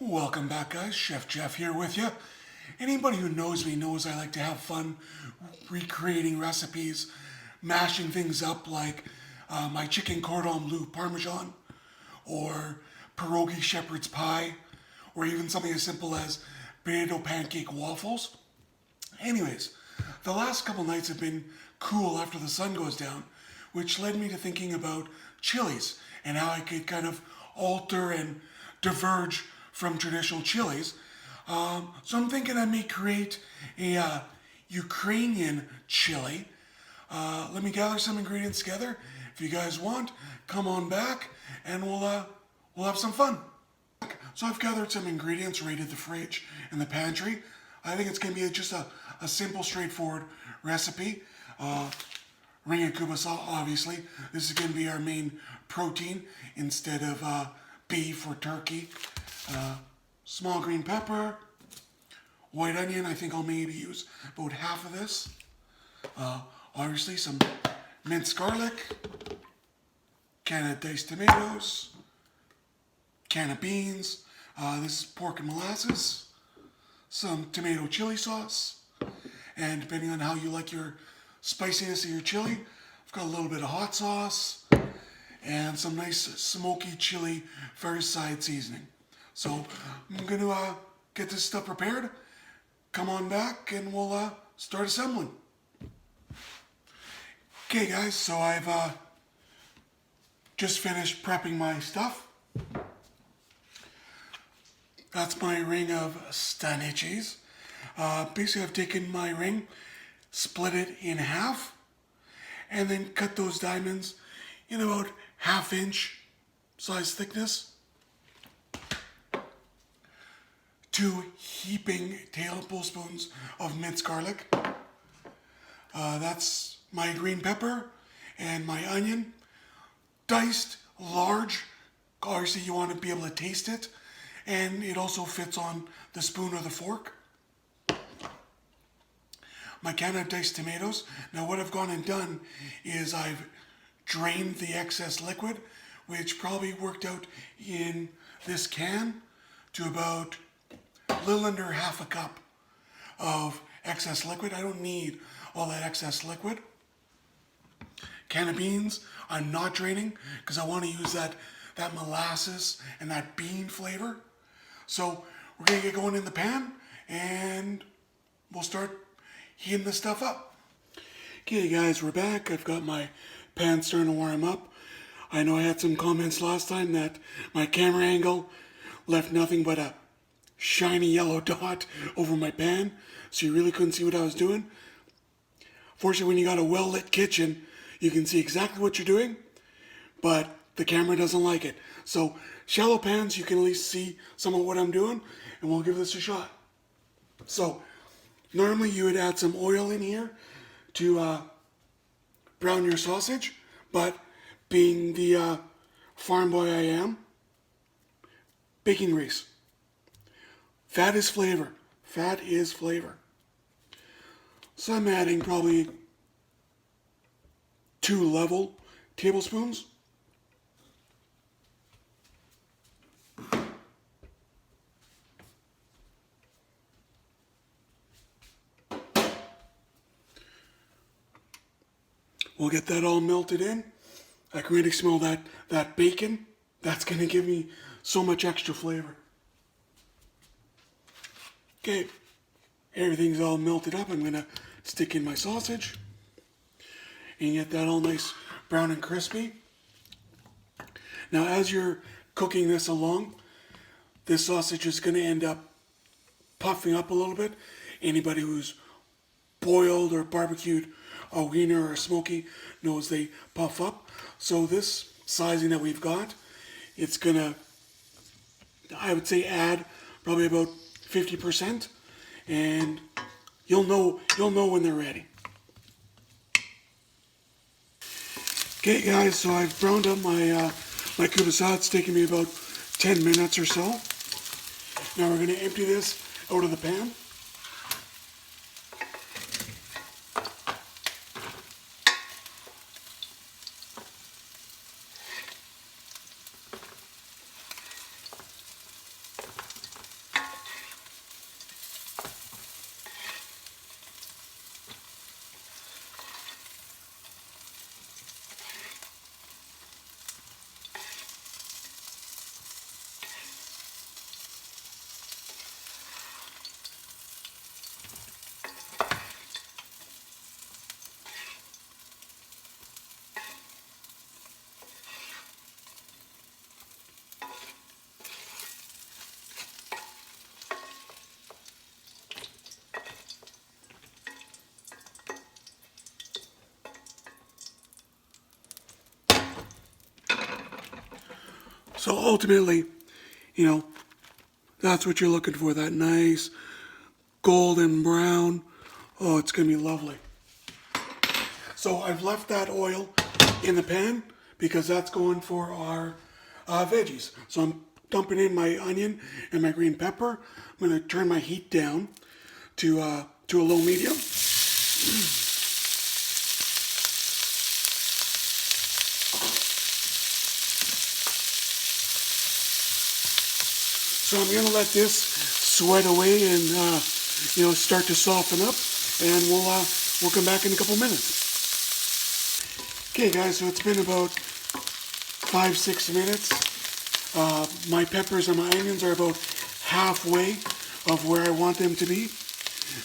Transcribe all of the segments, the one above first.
Welcome back, guys. Chef Jeff here with you. Anybody who knows me knows I like to have fun recreating recipes, mashing things up like my chicken cordon bleu parmesan, or pierogi shepherd's pie, or even something as simple as potato pancake waffles. Anyways, the last couple nights have been cool after the sun goes down, which led me to thinking about chilies and how I could kind of alter and diverge from traditional chilies. So I'm thinking I may create a Ukrainian chili. Let me gather some ingredients together. If you guys want, come on back and we'll have some fun. So I've gathered some ingredients, raided the fridge and the pantry. I think it's going to be just a simple, straightforward recipe. Ring and kubasa, obviously. This is going to be our main protein instead of beef or turkey. Small green pepper, white onion. I think I'll maybe use about half of this. Obviously, some minced garlic, can of diced tomatoes, can of beans. This is pork and molasses, some tomato chili sauce, and depending on how you like your spiciness of your chili, I've got a little bit of hot sauce and some nice smoky chili Fireside seasoning. So I'm going to get this stuff prepared. Come on back and we'll start assembling. Okay guys, so I've just finished prepping my stuff. That's my ring of Stanices. Basically I've taken my ring, split it in half, and then cut those diamonds in about 1/2 inch size thickness. 2 heaping tablespoons of minced garlic. That's my green pepper and my onion. Diced large. Obviously you want to be able to taste it. And it also fits on the spoon or the fork. My can of diced tomatoes. Now what I've gone and done is I've drained the excess liquid, which probably worked out in this can to about a little under 1/2 cup of excess liquid. I don't need all that excess liquid. Can of beans, I'm not draining because I want to use that molasses and that bean flavor. So we're going to get going in the pan and we'll start heating this stuff up. Okay guys, we're back. I've got my pan starting to warm up. I know I had some comments last time that my camera angle left nothing but a shiny yellow dot over my pan, so you really couldn't see what I was doing. Fortunately, when you got a well-lit kitchen, you can see exactly what you're doing, but the camera doesn't like it. So shallow pans, you can at least see some of what I'm doing, and we'll give this a shot. So normally you would add some oil in here to brown your sausage, but being the farm boy I am, baking grease. Fat is flavor. Fat is flavor. So I'm adding probably 2 level tablespoons. We'll get that all melted in. I can really smell that bacon. That's going to give me so much extra flavor. Okay, everything's all melted up. I'm going to stick in my sausage and get that all nice brown and crispy. Now as you're cooking this along, this sausage is going to end up puffing up a little bit. Anybody who's boiled or barbecued a wiener or a smoky knows they puff up. So this sizing that we've got, it's going to, I would say, add probably about 50%, and you'll know when they're ready. Okay guys, so I've browned up my my kubasa. It's taken me about 10 minutes or so. Now we're going to empty this out of the pan. So ultimately, you know, that's what you're looking for, that nice golden brown. Oh, it's gonna be lovely. So I've left that oil in the pan because that's going for our veggies. So I'm dumping in my onion and my green pepper. I'm gonna turn my heat down to a low medium. So I'm gonna let this sweat away and start to soften up, and we'll come back in a couple minutes. Okay, guys, so it's been about 5-6 minutes. My peppers and my onions are about halfway of where I want them to be,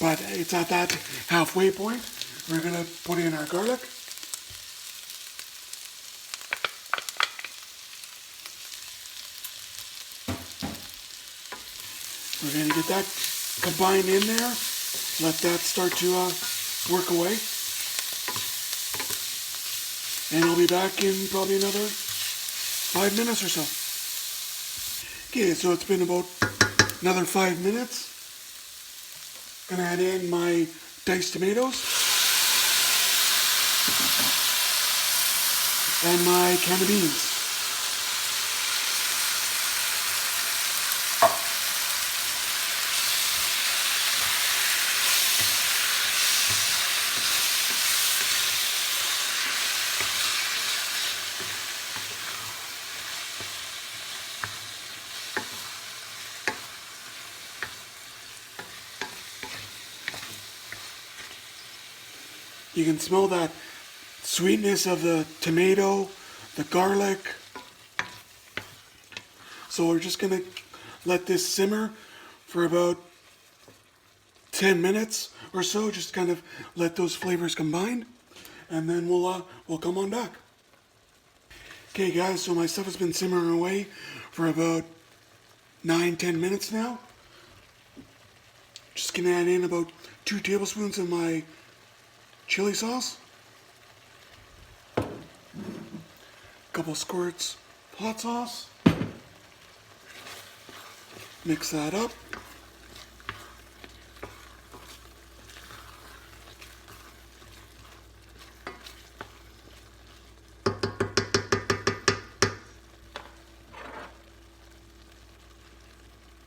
but it's at that halfway point. We're gonna put in our garlic. We're gonna get that combined in there. Let that start to work away. And I'll be back in probably another 5 minutes or so. Okay, so it's been about another 5 minutes. Gonna add in my diced tomatoes and my can of beans. You can smell that sweetness of the tomato, the garlic. So we're just gonna let this simmer for about 10 minutes or so. Just kind of let those flavors combine, and then we'll come on back. Okay, guys, so my stuff has been simmering away for about 9-10 minutes now. Just gonna add in about 2 tablespoons of my chili sauce, a couple squirts hot sauce, mix that up.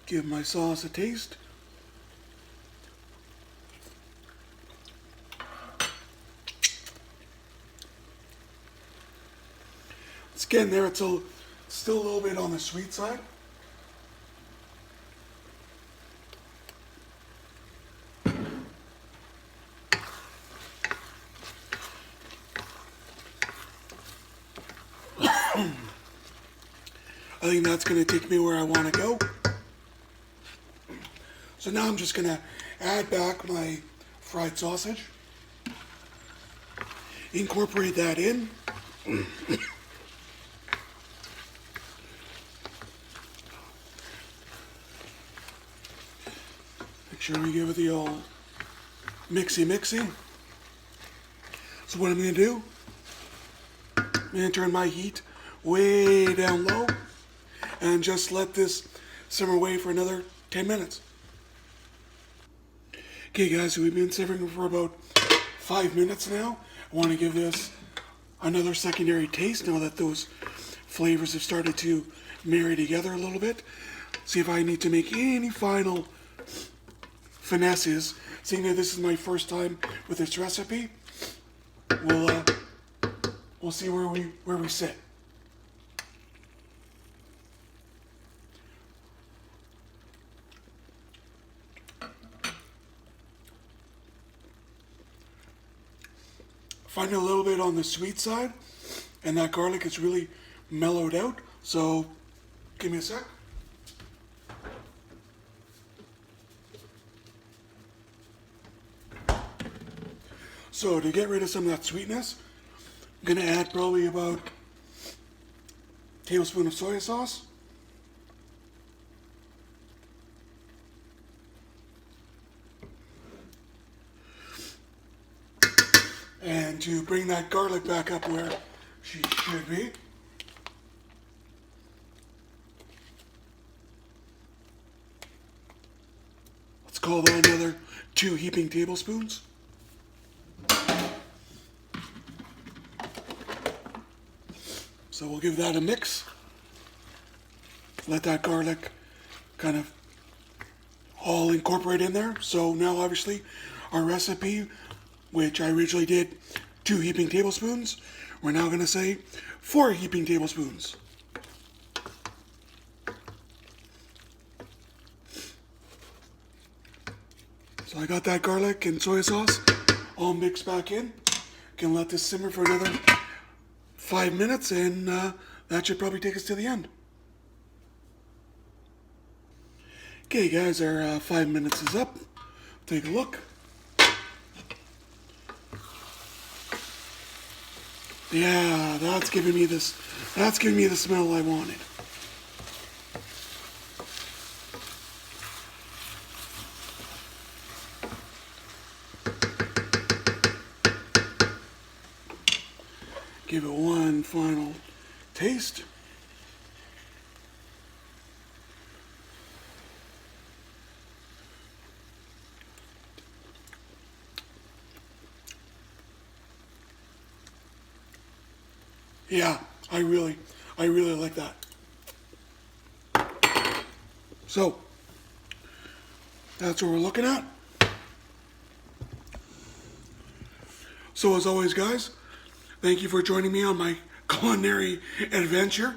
Give my sauce a taste. Again, there it's still a little bit on the sweet side. I think that's going to take me where I want to go. So now I'm just going to add back my fried sausage, incorporate that in. Make sure we give it the old mixy. So what I'm going to do, I'm going to turn my heat way down low and just let this simmer away for another 10 minutes. Okay, guys, so we've been simmering for about 5 minutes now. I want to give this another secondary taste now that those flavors have started to marry together a little bit. See if I need to make any final finesses. Seeing that this is my first time with this recipe, we'll see where we sit. Find a little bit on the sweet side, and that garlic is really mellowed out. So give me a sec. So to get rid of some of that sweetness, I'm going to add probably about a tablespoon of soy sauce. And to bring that garlic back up where she should be, call that another 2 heaping tablespoons. So we'll give that a mix. Let that garlic kind of all incorporate in there. So now obviously our recipe, which I originally did 2 heaping tablespoons, we're now going to say 4 heaping tablespoons. So I got that garlic and soy sauce all mixed back in. Can let this simmer for another 5 minutes, and that should probably take us to the end. Okay guys, our 5 minutes is up. Take a look. Yeah, that's giving me the smell I wanted. Give it one final taste. Yeah, I really like that. So, that's what we're looking at. So as always, guys, thank you for joining me on my culinary adventure.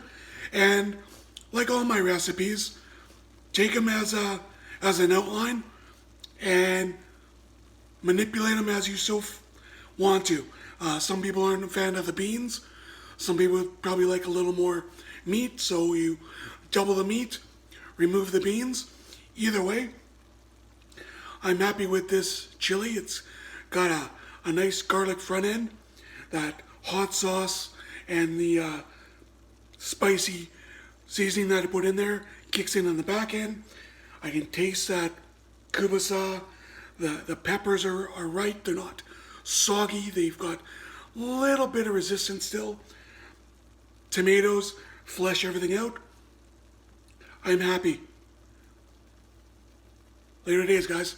And like all my recipes, take them as an outline and manipulate them as you so want to. Some people aren't a fan of the beans. Some people probably like a little more meat, so you double the meat, remove the beans. Either way, I'm happy with this chili. It's got a nice garlic front end, that hot sauce and the spicy seasoning that I put in there kicks in on the back end. I can taste that kubasa. The peppers are right. They're not soggy. They've got a little bit of resistance still. Tomatoes flesh everything out. I'm happy. Later days, guys.